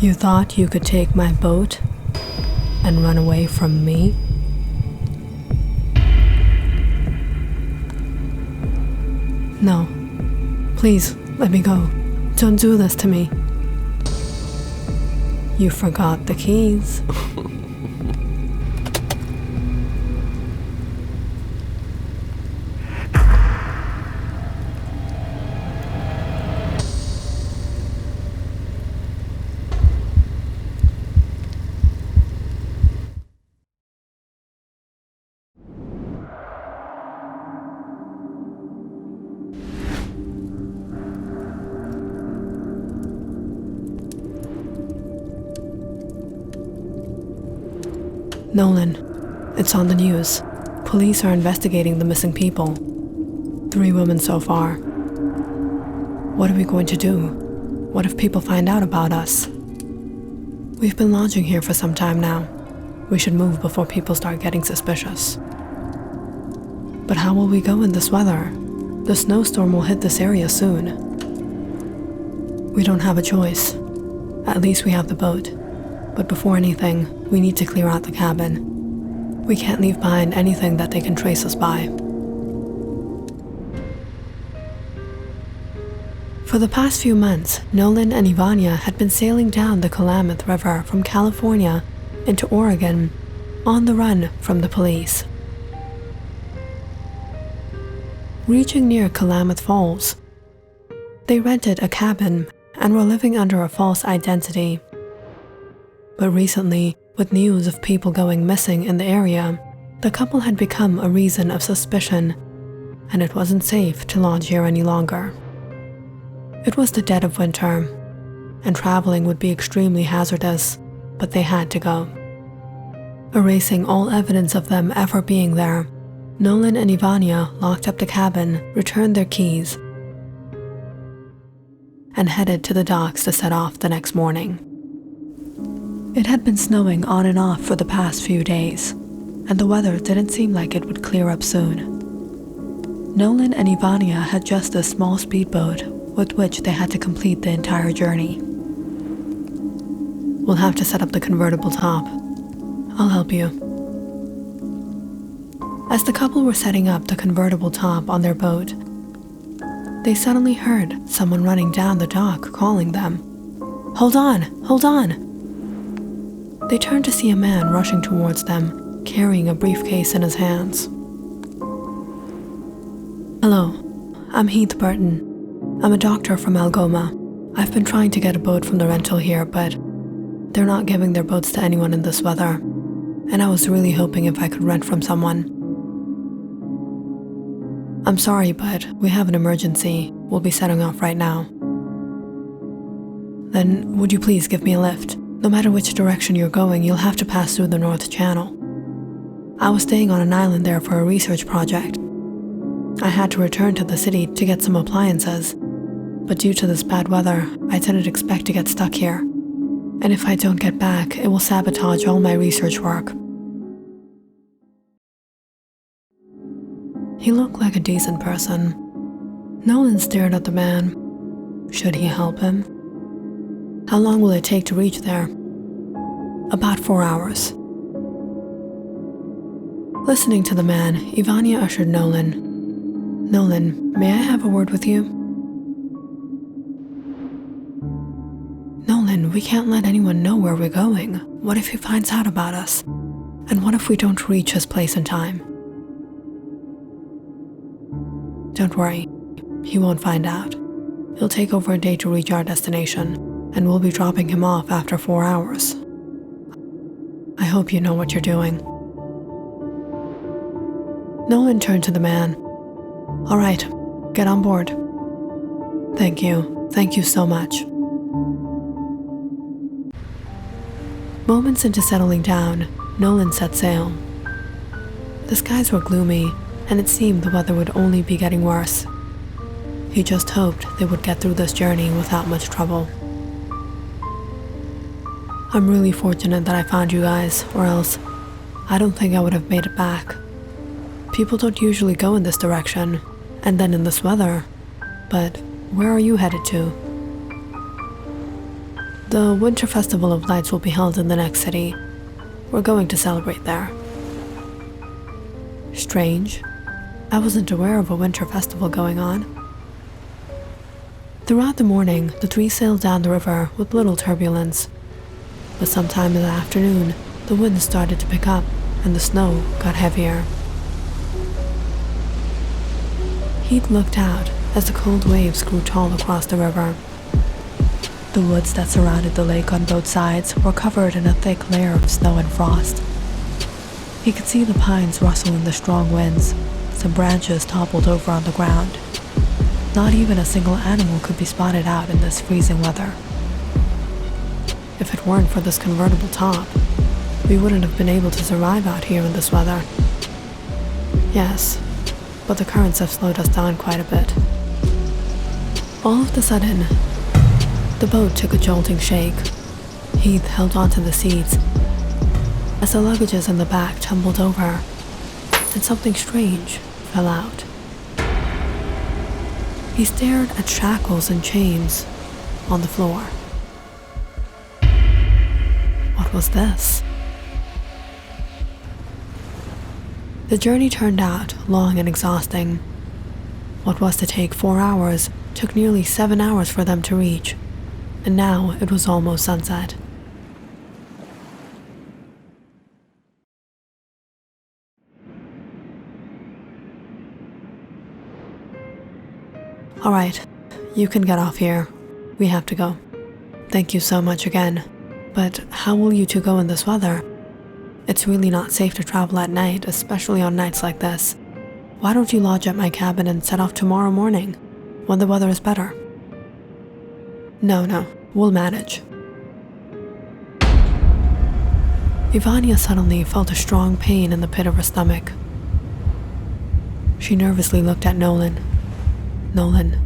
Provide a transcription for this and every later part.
You thought you could take my boat and run away from me? No. Please, let me go. Don't do this to me. You forgot the keys. Nolan, it's on the news. Police are investigating the missing people. 3 women so far. What are we going to do? What if people find out about us? We've been lodging here for some time now. We should move before people start getting suspicious. But how will we go in this weather? The snowstorm will hit this area soon. We don't have a choice. At least we have the boat. But before anything, we need to clear out the cabin. We can't leave behind anything that they can trace us by. For the past few months, Nolan and Ivanya had been sailing down the Klamath River from California into Oregon, on the run from the police. Reaching near Klamath Falls, they rented a cabin and were living under a false identity. But recently, with news of people going missing in the area, the couple had become a reason of suspicion, and it wasn't safe to lodge here any longer. It was the dead of winter, and traveling would be extremely hazardous, but they had to go. Erasing all evidence of them ever being there, Nolan and Ivanya locked up the cabin, returned their keys, and headed to the docks to set off the next morning. It had been snowing on and off for the past few days, and the weather didn't seem like it would clear up soon. Nolan and Ivanya had just a small speedboat with which they had to complete the entire journey. We'll have to set up the convertible top. I'll help you. As the couple were setting up the convertible top on their boat, they suddenly heard someone running down the dock calling them. "Hold on! Hold on!" They turned to see a man rushing towards them, carrying a briefcase in his hands. "Hello, I'm Heath Burton. I'm a doctor from Algoma. I've been trying to get a boat from the rental here, but they're not giving their boats to anyone in this weather, and I was really hoping if I could rent from someone. I'm sorry, but we have an emergency. We'll be setting off right now." "Then would you please give me a lift? No matter which direction you're going, you'll have to pass through the North Channel. I was staying on an island there for a research project. I had to return to the city to get some appliances, but due to this bad weather, I didn't expect to get stuck here. And if I don't get back, it will sabotage all my research work." He looked like a decent person. Nolan stared at the man. Should he help him? How long will it take to reach there? About 4 hours. Listening to the man, Ivanya ushered Nolan. "Nolan, may I have a word with you?" "Nolan, we can't let anyone know where we're going. What if he finds out about us? And what if we don't reach his place in time?" "Don't worry, he won't find out. It'll take over a day to reach our destination, and we'll be dropping him off after 4 hours. I hope you know what you're doing." Nolan turned to the man. "All right, get on board." Thank you so much." Moments into settling down, Nolan set sail. The skies were gloomy, and it seemed the weather would only be getting worse. He just hoped they would get through this journey without much trouble. "I'm really fortunate that I found you guys, or else I don't think I would have made it back. People don't usually go in this direction, and then in this weather. But where are you headed to?" The Winter Festival of Lights will be held in the next city. We're going to celebrate there. Strange. I wasn't aware of a winter festival going on. Throughout the morning, the three sailed down the river with little turbulence. But sometime in the afternoon, the wind started to pick up and the snow got heavier. Heath looked out as the cold waves grew tall across the river. The woods that surrounded the lake on both sides were covered in a thick layer of snow and frost. He could see the pines rustle in the strong winds. Some branches toppled over on the ground. Not even a single animal could be spotted out in this freezing weather. If it weren't for this convertible top, we wouldn't have been able to survive out here in this weather. Yes, but the currents have slowed us down quite a bit. All of a sudden, the boat took a jolting shake. Heath held onto the seats as the luggages in the back tumbled over and something strange fell out. He stared at shackles and chains on the floor. What was this? The journey turned out long and exhausting. What was to take 4 hours took nearly 7 hours for them to reach, and now it was almost sunset. All right, you can get off here. We have to go. Thank you so much again. But how will you two go in this weather? It's really not safe to travel at night, especially on nights like this. Why don't you lodge at my cabin and set off tomorrow morning, when the weather is better? No, we'll manage. Ivanya suddenly felt a strong pain in the pit of her stomach. She nervously looked at Nolan. Nolan,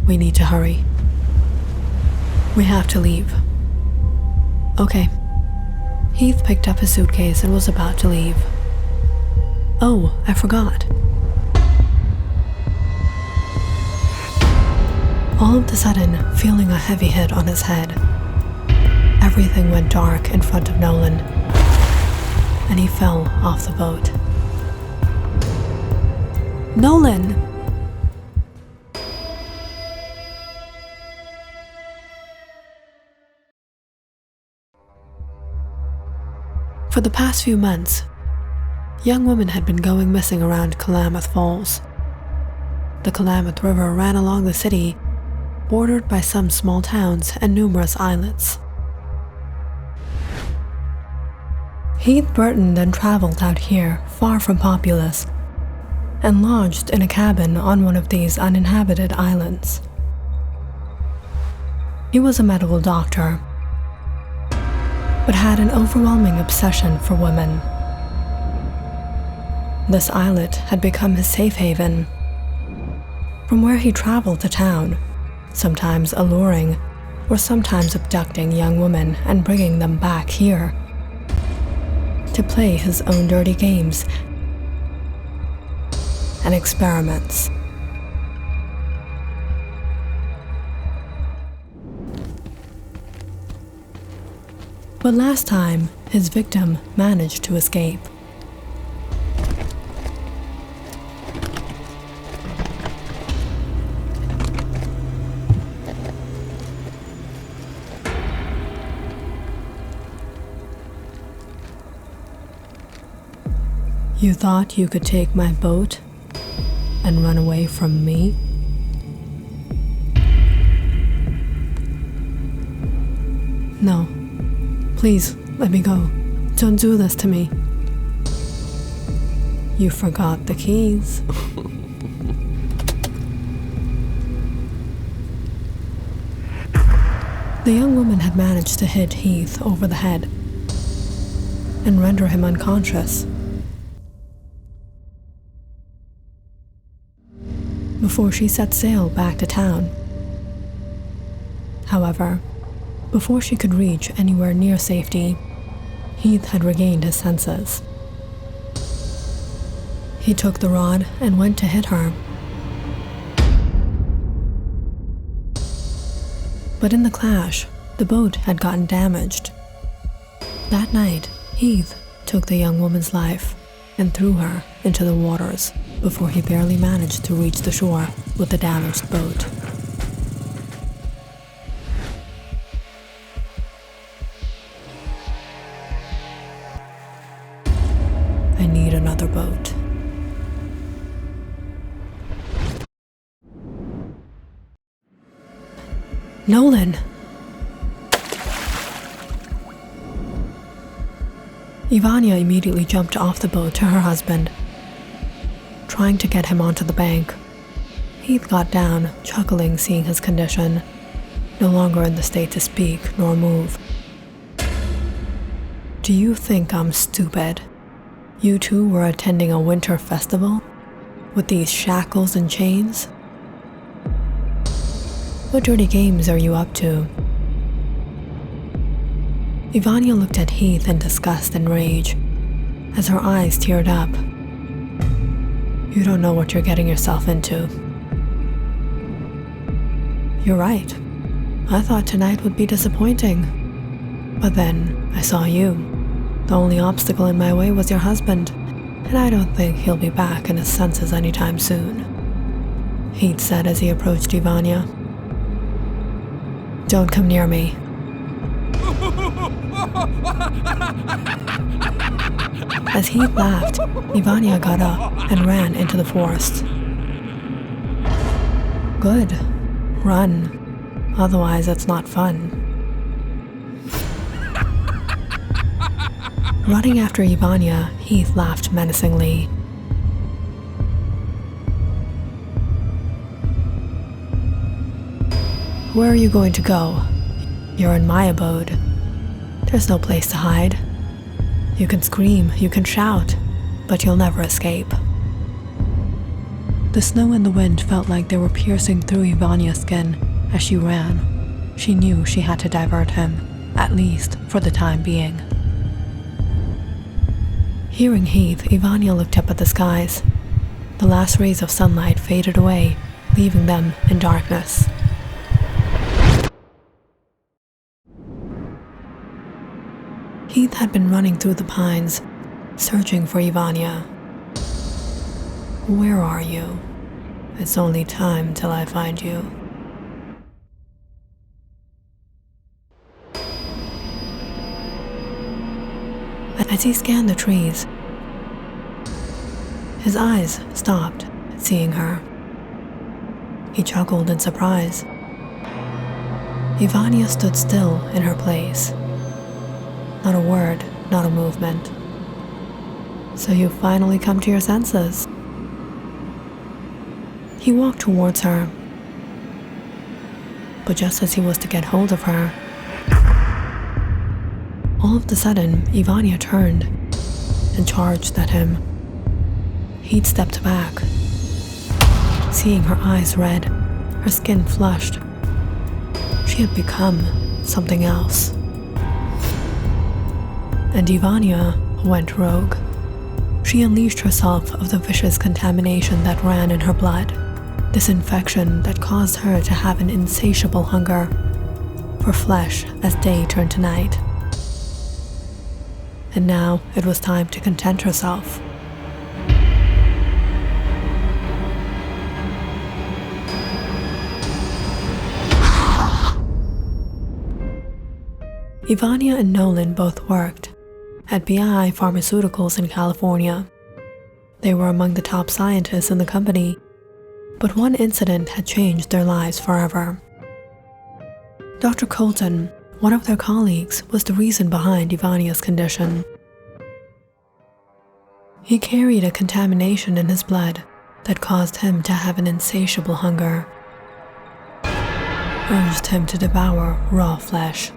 we need to hurry. We have to leave. Okay. Heath picked up his suitcase and was about to leave. Oh, I forgot. All of a sudden, feeling a heavy hit on his head, everything went dark in front of Nolan, and he fell off the boat. Nolan! For the past few months, young women had been going missing around Klamath Falls. The Klamath River ran along the city, bordered by some small towns and numerous islets. Heath Burton then traveled out here, far from populace, and lodged in a cabin on one of these uninhabited islands. He was a medical doctor, but had an overwhelming obsession for women. This islet had become his safe haven, from where he traveled to town, sometimes alluring or sometimes abducting young women and bringing them back here to play his own dirty games and experiments. But last time, his victim managed to escape. You thought you could take my boat and run away from me? No. Please, let me go. Don't do this to me. You forgot the keys. The young woman had managed to hit Heath over the head and render him unconscious before she set sail back to town. However, before she could reach anywhere near safety, Heath had regained his senses. He took the rod and went to hit her. But in the clash, The boat had gotten damaged. That night, Heath took the young woman's life and threw her into the waters before he barely managed to reach the shore with the damaged boat. I need another boat. Nolan! Ivanya immediately jumped off the boat to her husband, trying to get him onto the bank. Heath got down, chuckling seeing his condition, no longer in the state to speak nor move. Do you think I'm stupid? You two were attending a winter festival? With these shackles and chains? What dirty games are you up to? Ivanya looked at Heath in disgust and rage, as her eyes teared up. You don't know what you're getting yourself into. You're right. I thought tonight would be disappointing. But then I saw you. The only obstacle in my way was your husband, and I don't think he'll be back in his senses anytime soon, Heath said as he approached Ivanya. Don't come near me. As Heath laughed, Ivanya got up and ran into the forest. Good. Run. Otherwise, it's not fun. Running after Ivanya, Heath laughed menacingly. Where are you going to go? You're in my abode. There's no place to hide. You can scream, you can shout, but you'll never escape. The snow and the wind felt like they were piercing through Ivanya's skin as she ran. She knew she had to divert him, at least for the time being. Hearing Heath, Ivanya looked up at the skies. The last rays of sunlight faded away, leaving them in darkness. Heath had been running through the pines, searching for Ivanya. Where are you? It's only time till I find you. As he scanned the trees, his eyes stopped at seeing her. He chuckled in surprise. Ivanya stood still in her place. Not a word, not a movement. So you finally come to your senses. He walked towards her, but just as he was to get hold of her, all of a sudden, Ivanya turned and charged at him. He'd stepped back, seeing her eyes red, her skin flushed. She had become something else. And Ivanya went rogue. She unleashed herself of the vicious contamination that ran in her blood, this infection that caused her to have an insatiable hunger for flesh as day turned to night. And now it was time to content herself. Ivanya and Nolan both worked at BI Pharmaceuticals in California. They were among the top scientists in the company, but one incident had changed their lives forever. Dr. Colton, one of their colleagues, was the reason behind Ivanya's condition. He carried a contamination in his blood that caused him to have an insatiable hunger, urged him to devour raw flesh,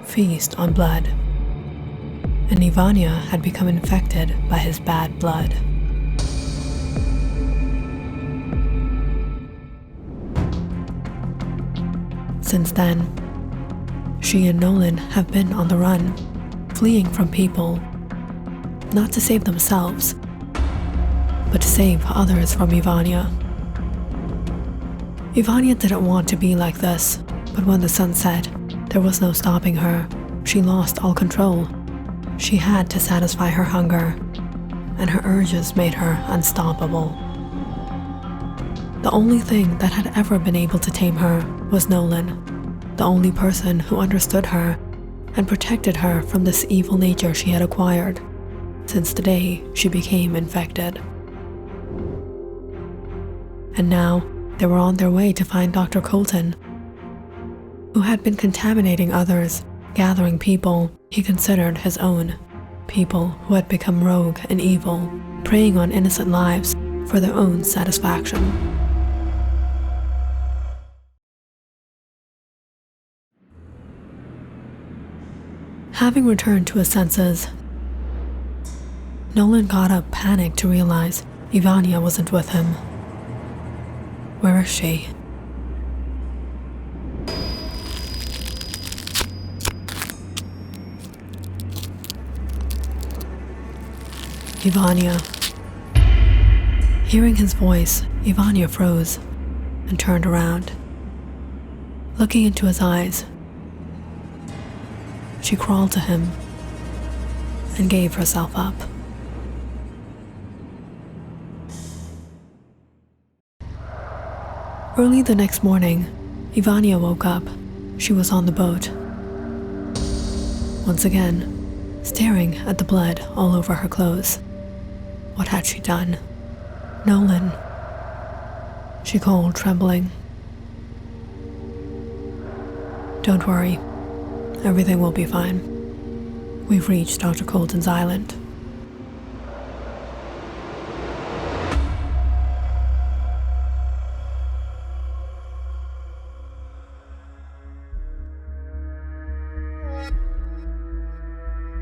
feast on blood, and Ivanya had become infected by his bad blood. Since then, she and Nolan have been on the run, fleeing from people, not to save themselves, but to save others from Ivanya. Ivanya didn't want to be like this, but when the sun set, There was no stopping her. She lost all control. She had to satisfy her hunger, and her urges made her unstoppable. The only thing that had ever been able to tame her was Nolan, the only person who understood her and protected her from this evil nature she had acquired since the day she became infected. And now they were on their way to find Dr. Colton, who had been contaminating others, gathering people he considered his own, people who had become rogue and evil, preying on innocent lives for their own satisfaction. Having returned to his senses, Nolan got up panicked to realize Ivanya wasn't with him. Where is she? Ivanya. Hearing his voice, Ivanya froze and turned around. Looking into his eyes, she crawled to him and gave herself up. Early the next morning, Ivanya woke up. She was on the boat. Once again, staring at the blood all over her clothes. What had she done? Nolan, she called, trembling. Don't worry. Everything will be fine. We've reached Dr. Colton's island.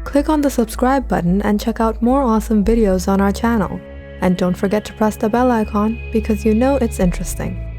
Click on the subscribe button and check out more awesome videos on our channel. And don't forget to press the bell icon because you know it's interesting.